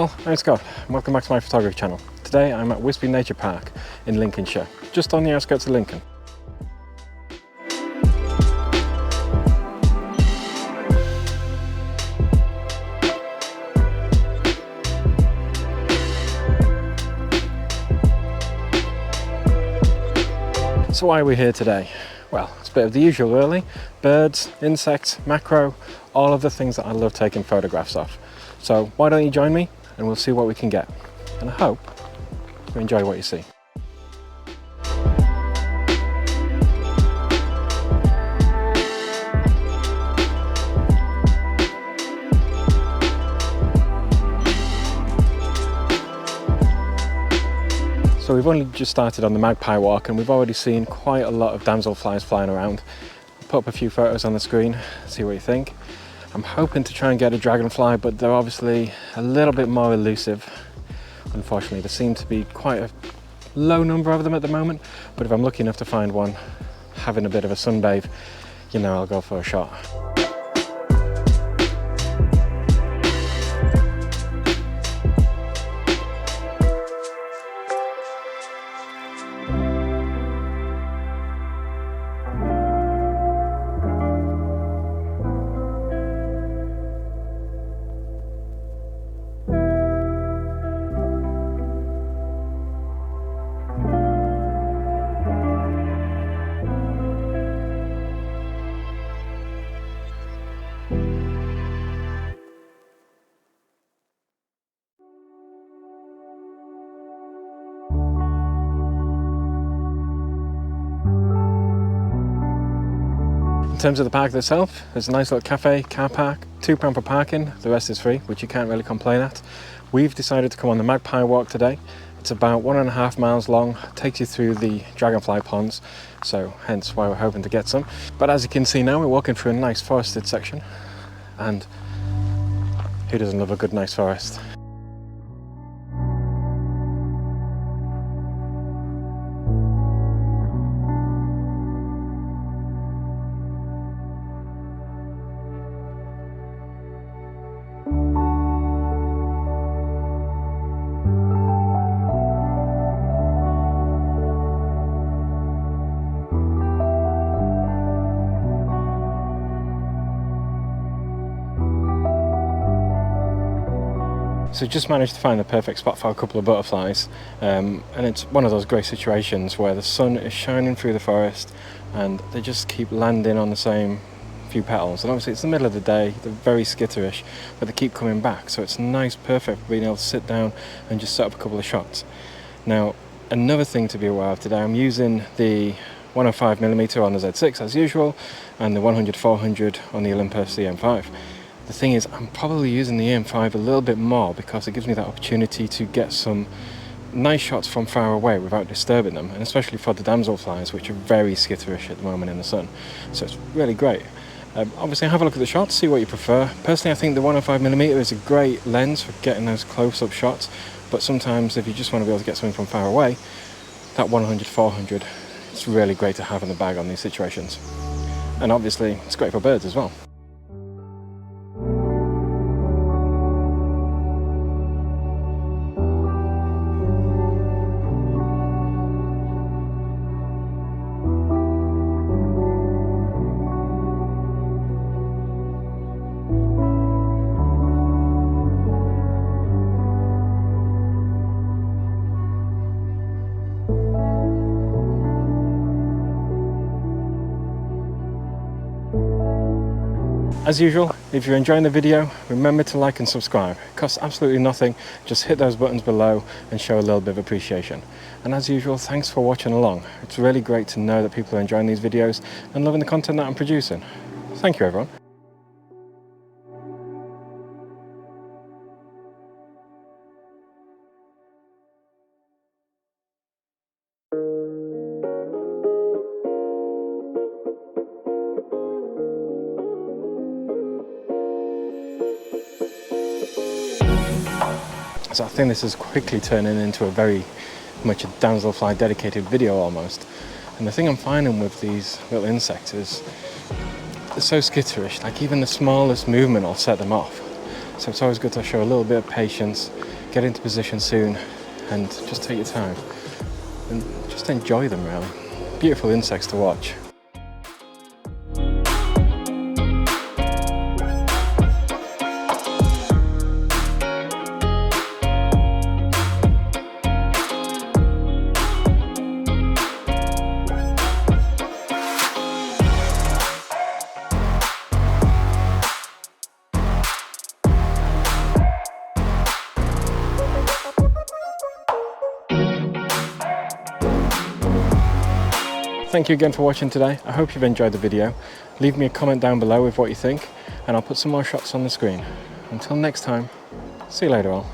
Well, I'm Scott and welcome back to my photography channel. Today I'm at Whisby Nature Park in Lincolnshire, just on the outskirts of Lincoln. So why are we here today? Well, it's a bit of the usual really. Birds, insects, macro, all of the things that I love taking photographs of. So why don't you join me and we'll see what we can get. And I hope you enjoy what you see. So we've only just started on the magpie walk and we've already seen quite a lot of damselflies flying around. I'll put up a few photos on the screen, see what you think. I'm hoping to try and get a dragonfly, but they're obviously a little bit more elusive. Unfortunately, there seem to be quite a low number of them at the moment, but if I'm lucky enough to find one having a bit of a sunbathe, you know I'll go for a shot. In terms of the park itself, there's a nice little cafe, car park, £2 for parking, the rest is free, which you can't really complain at. We've decided to come on the magpie walk today. It's about 1.5 miles long, takes you through the dragonfly ponds, so hence why we're hoping to get some. But as you can see now, we're walking through a nice forested section, and who doesn't love a good nice forest? So just managed to find the perfect spot for a couple of butterflies, and it's one of those great situations where the sun is shining through the forest and they just keep landing on the same few petals, and obviously it's the middle of the day, they're very skitterish, but they keep coming back, so it's nice, perfect for being able to sit down and just set up a couple of shots. Now another thing to be aware of today, I'm using the 105mm on the Z6 as usual and the 100-400 on the Olympus EM5. The thing is, I'm probably using the EM5 a little bit more because it gives me that opportunity to get some nice shots from far away without disturbing them, and especially for the damselflies, which are very skitterish at the moment in the sun. So it's really great. Obviously, have a look at the shots, see what you prefer. Personally, I think the 105mm is a great lens for getting those close-up shots, but sometimes if you just want to be able to get something from far away, that 100-400 is really great to have in the bag on these situations. And obviously, it's great for birds as well. As usual, if you're enjoying the video, remember to like and subscribe. It costs absolutely nothing, just hit those buttons below and show a little bit of appreciation. And as usual, thanks for watching along. It's really great to know that people are enjoying these videos and loving the content that I'm producing. Thank you everyone. So I think this is quickly turning into a very much a damselfly dedicated video almost. And the thing I'm finding with these little insects is they're so skitterish, like even the smallest movement will set them off. So it's always good to show a little bit of patience, get into position soon, and just take your time and just enjoy them really. Beautiful insects to watch. Thank you again for watching today. I hope you've enjoyed the video. Leave me a comment down below with what you think, and I'll put some more shots on the screen. Until next time, see you later all.